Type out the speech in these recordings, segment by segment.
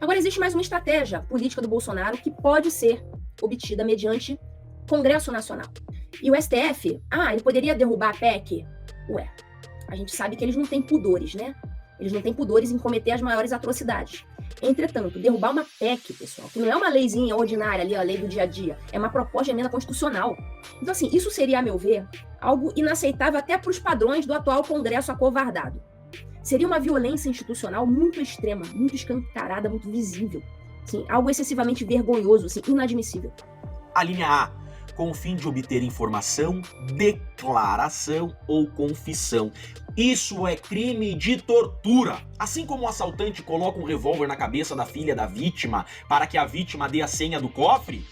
Agora, existe mais uma estratégia política do Bolsonaro que pode ser obtida mediante Congresso Nacional. E o STF, ele poderia derrubar a PEC? Ué, a gente sabe que eles não têm pudores, né? Eles não têm pudores em cometer as maiores atrocidades. Entretanto, derrubar uma PEC, pessoal, que não é uma leizinha ordinária ali, a lei do dia a dia, é uma proposta de emenda constitucional. Então, assim, isso seria, a meu ver, algo inaceitável até para os padrões do atual Congresso acovardado. Seria uma violência institucional muito extrema, muito escancarada, muito visível. Assim, algo excessivamente vergonhoso, assim, inadmissível. A linha A, com o fim de obter informação, declaração ou confissão. Isso é crime de tortura. Assim como o assaltante coloca um revólver na cabeça da filha da vítima para que a vítima dê a senha do cofre,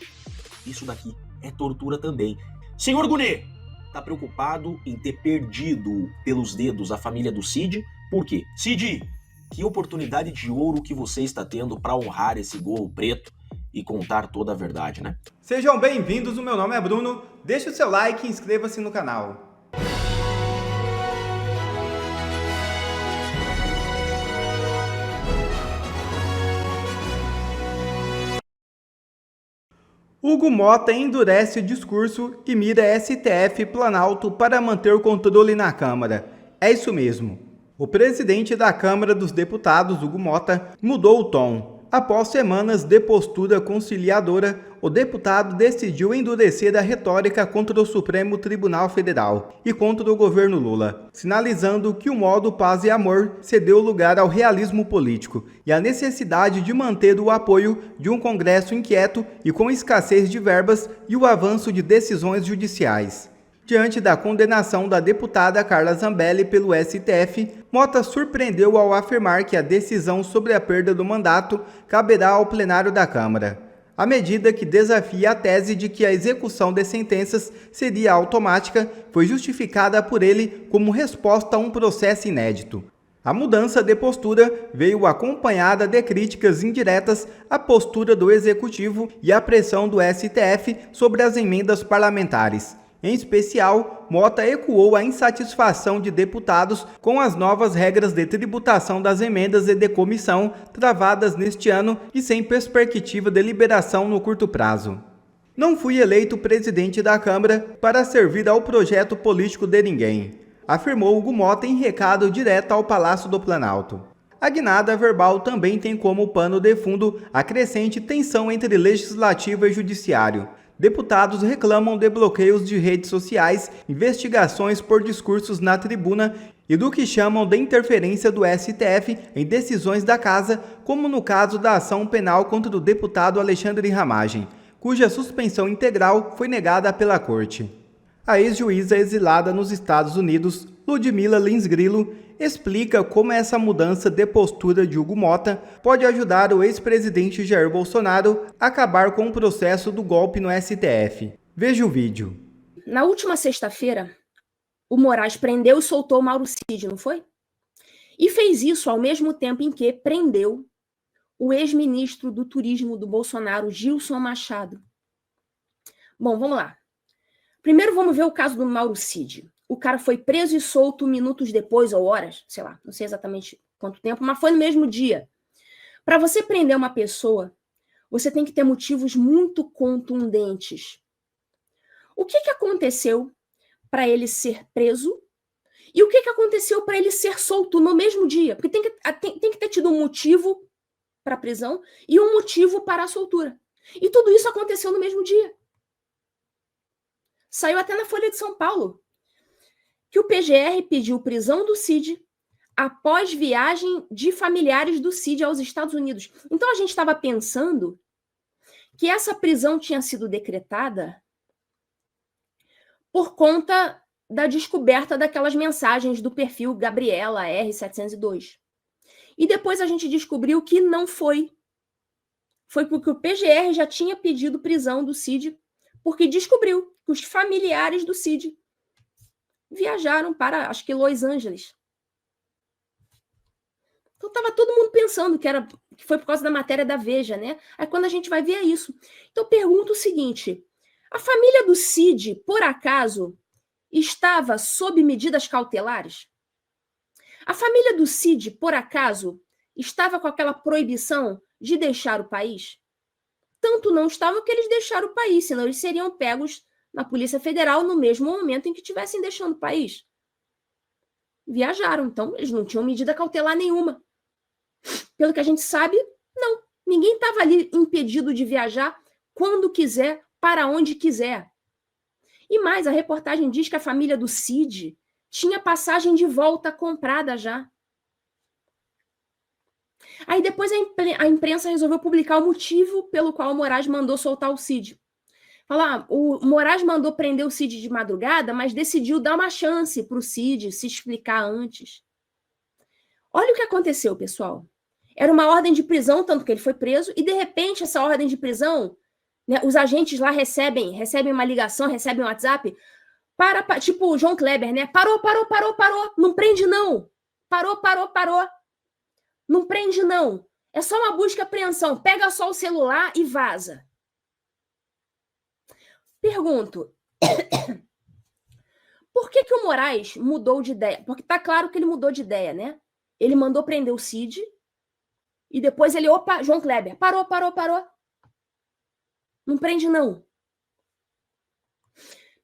isso daqui é tortura também. Senhor Gunê, tá preocupado em ter perdido pelos dedos a família do Cid? Por quê? Cid, que oportunidade de ouro que você está tendo para honrar esse gorro preto e contar toda a verdade, né? Sejam bem-vindos, o meu nome é Bruno, deixe o seu like e inscreva-se no canal. Hugo Motta endurece o discurso e mira STF e Planalto para manter o controle na Câmara. É isso mesmo. O presidente da Câmara dos Deputados, Hugo Motta, mudou o tom. Após semanas de postura conciliadora, o deputado decidiu endurecer a retórica contra o Supremo Tribunal Federal e contra o governo Lula, sinalizando que o modo paz e amor cedeu lugar ao realismo político e à necessidade de manter o apoio de um Congresso inquieto e com escassez de verbas e o avanço de decisões judiciais. Diante da condenação da deputada Carla Zambelli pelo STF, Motta surpreendeu ao afirmar que a decisão sobre a perda do mandato caberá ao plenário da Câmara. A medida, que desafia a tese de que a execução de sentenças seria automática, foi justificada por ele como resposta a um processo inédito. A mudança de postura veio acompanhada de críticas indiretas à postura do Executivo e à pressão do STF sobre as emendas parlamentares. Em especial, Motta ecoou a insatisfação de deputados com as novas regras de tributação das emendas e de comissão travadas neste ano e sem perspectiva de liberação no curto prazo. Não fui eleito presidente da Câmara para servir ao projeto político de ninguém, afirmou Hugo Motta em recado direto ao Palácio do Planalto. A guinada verbal também tem como pano de fundo a crescente tensão entre legislativo e judiciário. Deputados reclamam de bloqueios de redes sociais, investigações por discursos na tribuna e do que chamam de interferência do STF em decisões da Casa, como no caso da ação penal contra o deputado Alexandre Ramagem, cuja suspensão integral foi negada pela Corte. A ex-juíza exilada nos Estados Unidos, Ludmila Lins Grillo, explica como essa mudança de postura de Hugo Motta pode ajudar o ex-presidente Jair Bolsonaro a acabar com o processo do golpe no STF. Veja o vídeo. Na última sexta-feira, o Moraes prendeu e soltou o Mauro Cid, não foi? E fez isso ao mesmo tempo em que prendeu o ex-ministro do Turismo do Bolsonaro, Gilson Machado. Bom, vamos lá. Primeiro vamos ver o caso do Mauro Cid. O cara foi preso e solto minutos depois, ou horas, sei lá, não sei exatamente quanto tempo, mas foi no mesmo dia. Para você prender uma pessoa, você tem que ter motivos muito contundentes. O que aconteceu para ele ser preso e o que aconteceu para ele ser solto no mesmo dia? Porque tem que ter tido um motivo para a prisão e um motivo para a soltura. E tudo isso aconteceu no mesmo dia. Saiu até na Folha de São Paulo que o PGR pediu prisão do Cid após viagem de familiares do Cid aos Estados Unidos. Então a gente estava pensando que essa prisão tinha sido decretada por conta da descoberta daquelas mensagens do perfil Gabriela R702. E depois a gente descobriu que não foi. Foi porque o PGR já tinha pedido prisão do Cid, porque descobriu que os familiares do Cid viajaram para, acho que, Los Angeles. Então estava todo mundo pensando que foi por causa da matéria da Veja, né? Aí quando a gente vai ver é isso. Então eu pergunto o seguinte: a família do Cid, por acaso, estava sob medidas cautelares? A família do Cid, por acaso, estava com aquela proibição de deixar o país? Tanto não estavam que eles deixaram o país, senão eles seriam pegos na Polícia Federal no mesmo momento em que estivessem deixando o país. Viajaram, então eles não tinham medida cautelar nenhuma. Pelo que a gente sabe, não. Ninguém estava ali impedido de viajar quando quiser, para onde quiser. E mais, a reportagem diz que a família do Cid tinha passagem de volta comprada já. Aí depois a imprensa resolveu publicar o motivo pelo qual o Moraes mandou soltar o Cid. Falar, o Moraes mandou prender o Cid de madrugada, mas decidiu dar uma chance para o Cid se explicar antes. Olha o que aconteceu, pessoal. Era uma ordem de prisão, tanto que ele foi preso, e de repente essa ordem de prisão, né, os agentes lá recebem uma ligação, recebem um WhatsApp, tipo o João Kleber, né? Parou, não prende não. Parou. Não prende não. É só uma busca e apreensão. Pega só o celular e vaza. Pergunto, por que o Moraes mudou de ideia? Porque tá claro que ele mudou de ideia, né? Ele mandou prender o Cid e depois ele, João Kleber, parou. Não prende não.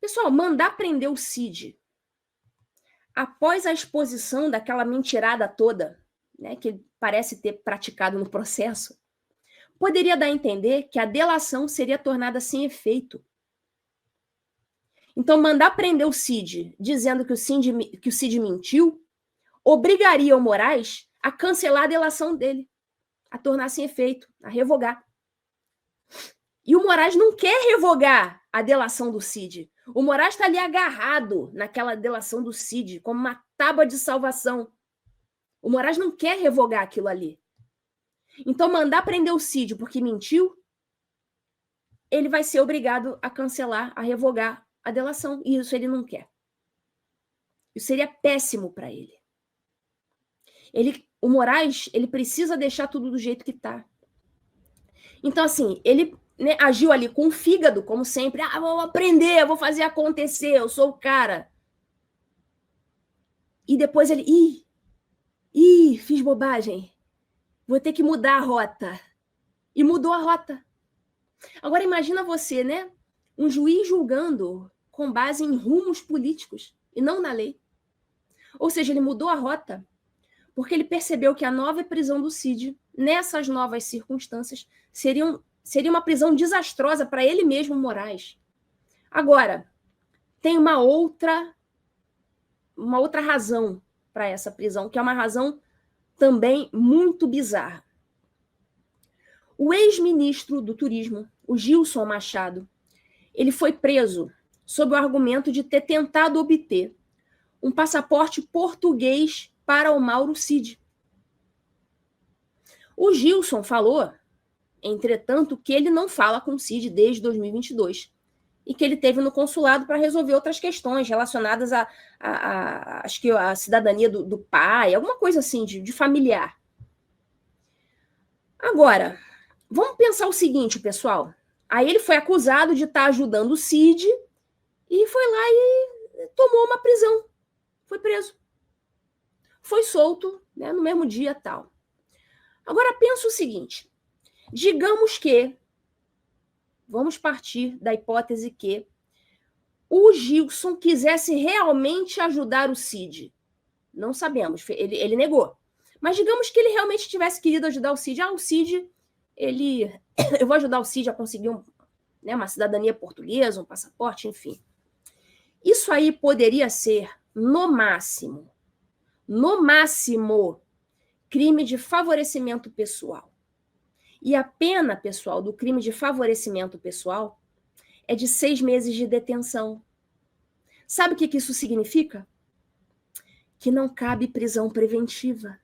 Pessoal, mandar prender o Cid após a exposição daquela mentirada toda, né, que ele parece ter praticado no processo, poderia dar a entender que a delação seria tornada sem efeito. Então, mandar prender o Cid, dizendo que o Cid mentiu, obrigaria o Moraes a cancelar a delação dele, a tornar sem efeito, a revogar. E o Moraes não quer revogar a delação do Cid. O Moraes está ali agarrado naquela delação do Cid, como uma tábua de salvação. O Moraes não quer revogar aquilo ali. Então, mandar prender o Cid porque mentiu, ele vai ser obrigado a cancelar, a revogar a delação, e isso ele não quer. Isso seria péssimo para ele. O Moraes, ele precisa deixar tudo do jeito que está. Então, assim, ele, né, agiu ali com o fígado, como sempre. Vou aprender, vou fazer acontecer, eu sou o cara. E depois ele, fiz bobagem. Vou ter que mudar a rota. E mudou a rota. Agora, imagina você, né? Um juiz julgando com base em rumos políticos e não na lei. Ou seja, ele mudou a rota porque ele percebeu que a nova prisão do Cid, nessas novas circunstâncias, seria uma prisão desastrosa para ele mesmo, Moraes. Agora, tem uma outra razão para essa prisão, que é uma razão também muito bizarra. O ex-ministro do Turismo, o Gilson Machado, ele foi preso sob o argumento de ter tentado obter um passaporte português para o Mauro Cid. O Gilson falou, entretanto, que ele não fala com o Cid desde 2022 e que ele teve no consulado para resolver outras questões relacionadas acho que a cidadania do pai, alguma coisa assim, de familiar. Agora, vamos pensar o seguinte, pessoal. Aí ele foi acusado de estar ajudando o Cid e foi lá e tomou uma prisão. Foi preso. Foi solto, né, no mesmo dia tal. Agora, pensa o seguinte. Digamos que, vamos partir da hipótese que o Gilson quisesse realmente ajudar o Cid. Não sabemos, ele negou. Mas digamos que ele realmente tivesse querido ajudar o Cid. O Cid, eu vou ajudar o Cid a conseguir uma cidadania portuguesa, um passaporte, enfim. Isso aí poderia ser, no máximo, crime de favorecimento pessoal. E a pena, pessoal, do crime de favorecimento pessoal é de 6 meses de detenção. Sabe o que isso significa? Que não cabe prisão preventiva.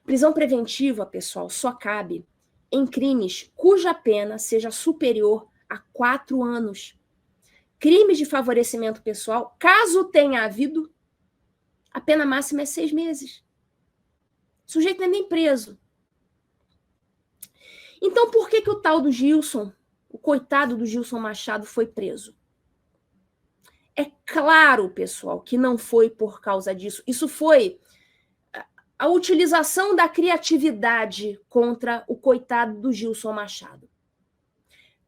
Prisão preventiva, pessoal, só cabe em crimes cuja pena seja superior a 4 anos. Crimes de favorecimento pessoal, caso tenha havido, a pena máxima é 6 meses. O sujeito não é nem preso. Então, por que o tal do Gilson, o coitado do Gilson Machado, foi preso? É claro, pessoal, que não foi por causa disso. Isso foi a utilização da criatividade contra o coitado do Gilson Machado.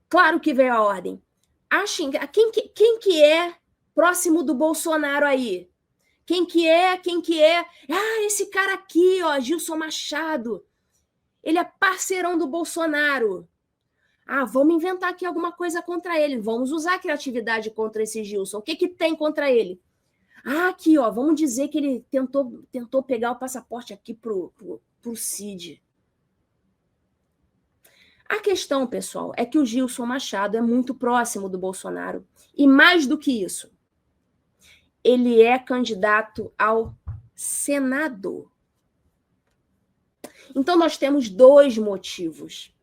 Claro que veio a ordem. Achem, quem que é próximo do Bolsonaro aí? Quem que é? Ah, esse cara aqui, ó, Gilson Machado. Ele é parceirão do Bolsonaro. Ah, vamos inventar aqui alguma coisa contra ele. Vamos usar a criatividade contra esse Gilson. O que tem contra ele? Ah, aqui, ó, vamos dizer que ele tentou pegar o passaporte aqui pro Cid. A questão, pessoal, é que o Gilson Machado é muito próximo do Bolsonaro. E mais do que isso, ele é candidato ao Senado. Então, nós temos dois motivos.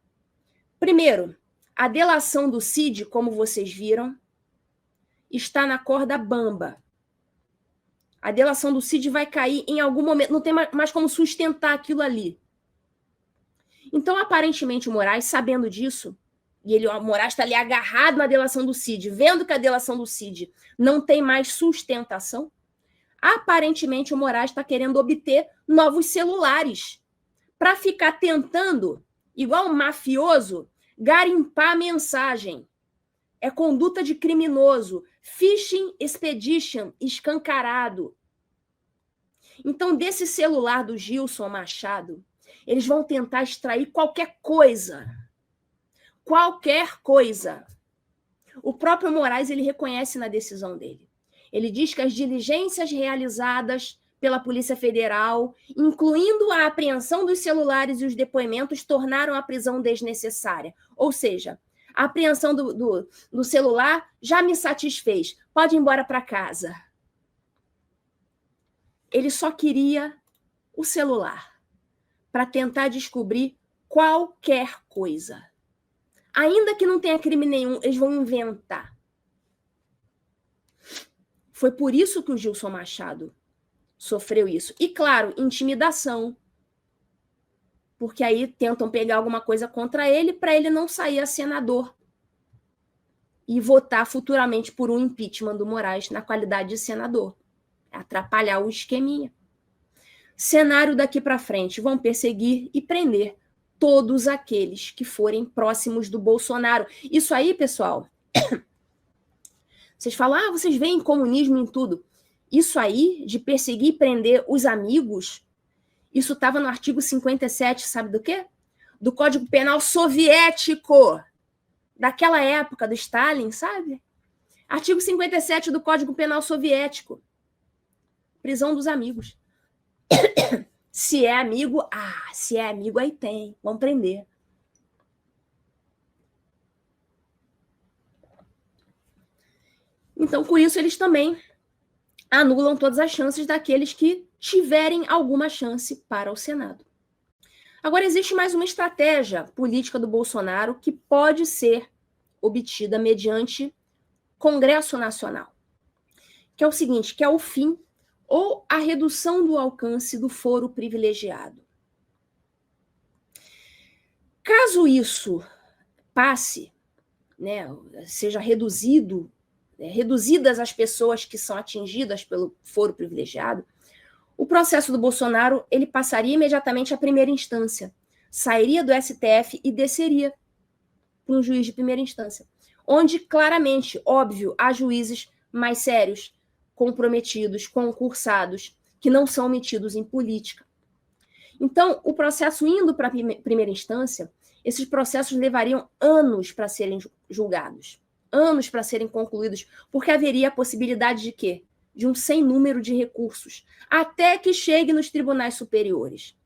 Primeiro, a delação do Cid, como vocês viram, está na corda bamba. A delação do Cid vai cair em algum momento, não tem mais como sustentar aquilo ali. Então, aparentemente, o Moraes, sabendo disso, e o Moraes está ali agarrado na delação do Cid, vendo que a delação do Cid não tem mais sustentação, aparentemente o Moraes está querendo obter novos celulares para ficar tentando, igual um mafioso, garimpar a mensagem. É conduta de criminoso, phishing expedition escancarado. Então, desse celular do Gilson Machado, eles vão tentar extrair qualquer coisa. Qualquer coisa. O próprio Moraes, ele reconhece na decisão dele. Ele diz que as diligências realizadas pela Polícia Federal, incluindo a apreensão dos celulares e os depoimentos, tornaram a prisão desnecessária. Ou seja, a apreensão do celular já me satisfez. Pode ir embora para casa. Ele só queria o celular para tentar descobrir qualquer coisa. Ainda que não tenha crime nenhum, eles vão inventar. Foi por isso que o Gilson Machado sofreu isso. E, claro, intimidação. Porque aí tentam pegar alguma coisa contra ele para ele não sair a senador e votar futuramente por um impeachment do Moraes na qualidade de senador. Atrapalhar o esqueminha. Cenário daqui para frente, vão perseguir e prender todos aqueles que forem próximos do Bolsonaro. Isso aí, pessoal, vocês falam, vocês veem comunismo em tudo. Isso aí, de perseguir e prender os amigos, isso estava no artigo 57, sabe do quê? Do Código Penal Soviético, daquela época do Stalin, sabe? Artigo 57 do Código Penal Soviético. Prisão dos amigos. Se é amigo, aí tem, vamos prender. Então, com isso, eles também anulam todas as chances daqueles que tiverem alguma chance para o Senado. Agora, existe mais uma estratégia política do Bolsonaro que pode ser obtida mediante Congresso Nacional, que é o seguinte, que é o fim ou a redução do alcance do foro privilegiado. Caso isso passe, né, seja reduzidas as pessoas que são atingidas pelo foro privilegiado, o processo do Bolsonaro ele passaria imediatamente à primeira instância, sairia do STF e desceria para um juiz de primeira instância, onde claramente, óbvio, há juízes mais sérios, comprometidos, concursados, que não são metidos em política. Então, o processo indo para a primeira instância, esses processos levariam anos para serem julgados, anos para serem concluídos, porque haveria a possibilidade de quê? De um sem número de recursos, até que chegue nos tribunais superiores.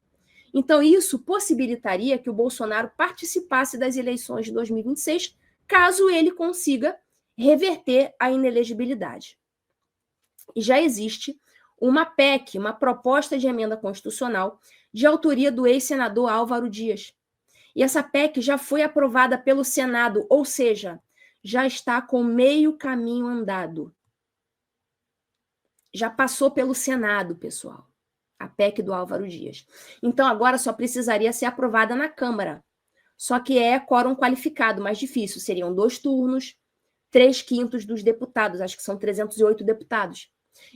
Então, isso possibilitaria que o Bolsonaro participasse das eleições de 2026, caso ele consiga reverter a inelegibilidade. E já existe uma PEC, uma proposta de emenda constitucional, de autoria do ex-senador Álvaro Dias. E essa PEC já foi aprovada pelo Senado, ou seja, já está com meio caminho andado. Já passou pelo Senado, pessoal, a PEC do Álvaro Dias. Então, agora só precisaria ser aprovada na Câmara. Só que é quórum qualificado, mais difícil. Seriam 2 turnos, 3/5 dos deputados. Acho que são 308 deputados.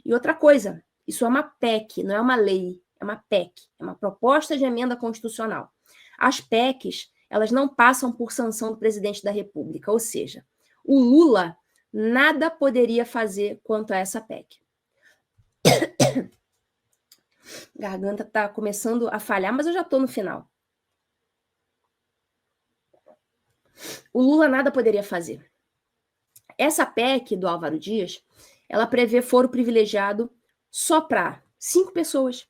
E outra coisa, isso é uma PEC, não é uma lei. é uma PEC, é uma proposta de emenda constitucional. As PECs, elas não passam por sanção do presidente da República, ou seja, o Lula nada poderia fazer quanto a essa PEC. Garganta está começando a falhar, mas eu já estou no final. O Lula nada poderia fazer. Essa PEC do Álvaro Dias, ela prevê foro privilegiado só para 5 pessoas: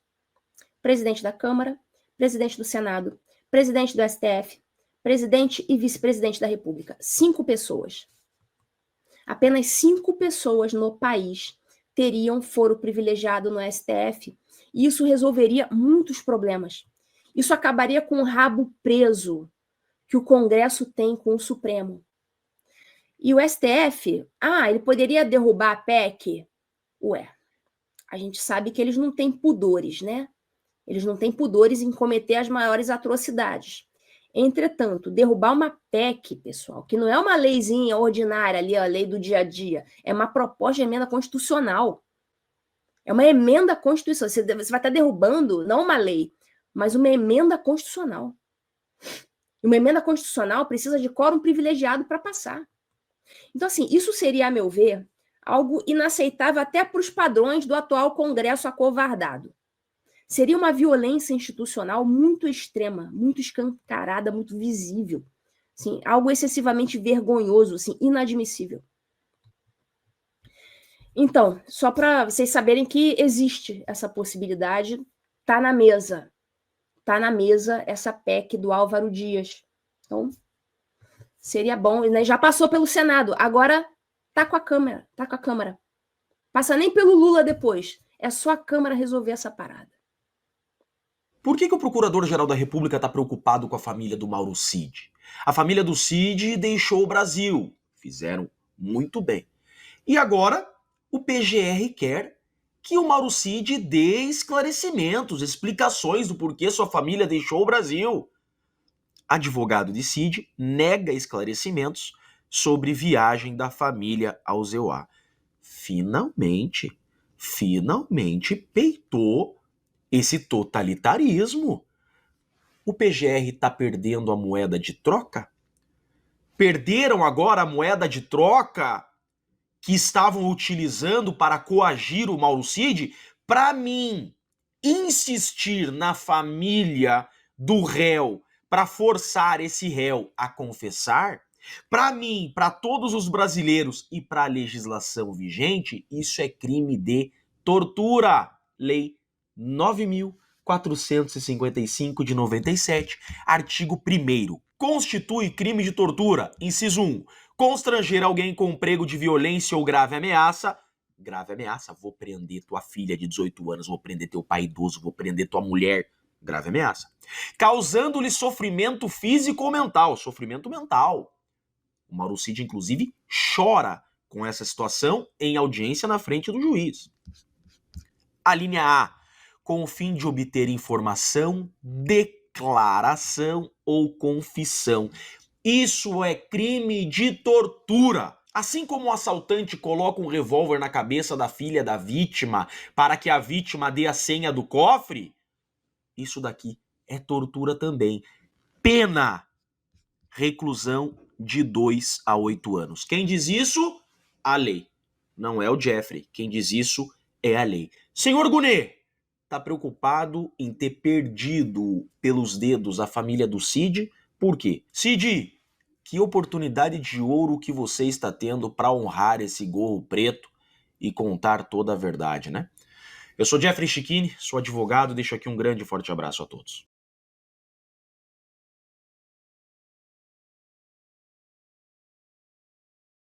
presidente da Câmara, presidente do Senado, presidente do STF, presidente e vice-presidente da República. 5 pessoas. Apenas 5 pessoas no país teriam foro privilegiado no STF, e isso resolveria muitos problemas. Isso acabaria com o rabo preso que o Congresso tem com o Supremo. E o STF, ele poderia derrubar a PEC? Ué, a gente sabe que eles não têm pudores, né? Eles não têm pudores em cometer as maiores atrocidades. Entretanto, derrubar uma PEC, pessoal, que não é uma leizinha ordinária ali, a lei do dia a dia, é uma proposta de emenda constitucional. É uma emenda constitucional. Você vai estar derrubando, não uma lei, mas uma emenda constitucional. E uma emenda constitucional precisa de quórum privilegiado para passar. Então, assim, isso seria, a meu ver, algo inaceitável até para os padrões do atual Congresso acovardado. Seria uma violência institucional muito extrema, muito escancarada, muito visível. Assim, algo excessivamente vergonhoso, assim, inadmissível. Então, só para vocês saberem que existe essa possibilidade, está na mesa. Está na mesa essa PEC do Álvaro Dias. Então, seria bom, né? Já passou pelo Senado, agora está com a Câmara. Passa nem pelo Lula depois. É só a Câmara resolver essa parada. Por que o Procurador-Geral da República está preocupado com a família do Mauro Cid? A família do Cid deixou o Brasil. Fizeram muito bem. E agora, o PGR quer que o Mauro Cid dê esclarecimentos, explicações do porquê sua família deixou o Brasil. Advogado de Cid nega esclarecimentos sobre viagem da família ao Zeuá. Finalmente peitou esse totalitarismo. O PGR está perdendo a moeda de troca? Perderam agora a moeda de troca que estavam utilizando para coagir o Mauro Cid? Para mim, insistir na família do réu para forçar esse réu a confessar, para mim, para todos os brasileiros e para a legislação vigente, isso é crime de tortura. Lei 9.455 de 97, artigo 1º. Constitui crime de tortura, inciso 1, constranger alguém com emprego de violência ou grave ameaça. Grave ameaça, vou prender tua filha de 18 anos, vou prender teu pai idoso, vou prender tua mulher. Grave ameaça. Causando-lhe sofrimento físico ou mental. Sofrimento mental. O Mauro Cid, inclusive, chora com essa situação em audiência na frente do juiz. A linha A, com o fim de obter informação, declaração ou confissão. Isso é crime de tortura. Assim como o assaltante coloca um revólver na cabeça da filha da vítima para que a vítima dê a senha do cofre, isso daqui é tortura também. Pena: reclusão de 2 a 8 anos. Quem diz isso? A lei. Não é o Jeffrey. Quem diz isso é a lei. Senhor Gunê, tá preocupado em ter perdido pelos dedos a família do Cid? Por quê? Cid, que oportunidade de ouro que você está tendo para honrar esse gorro preto e contar toda a verdade, né? Eu sou Jeffrey Chiquini, sou advogado, deixo aqui um grande e forte abraço a todos.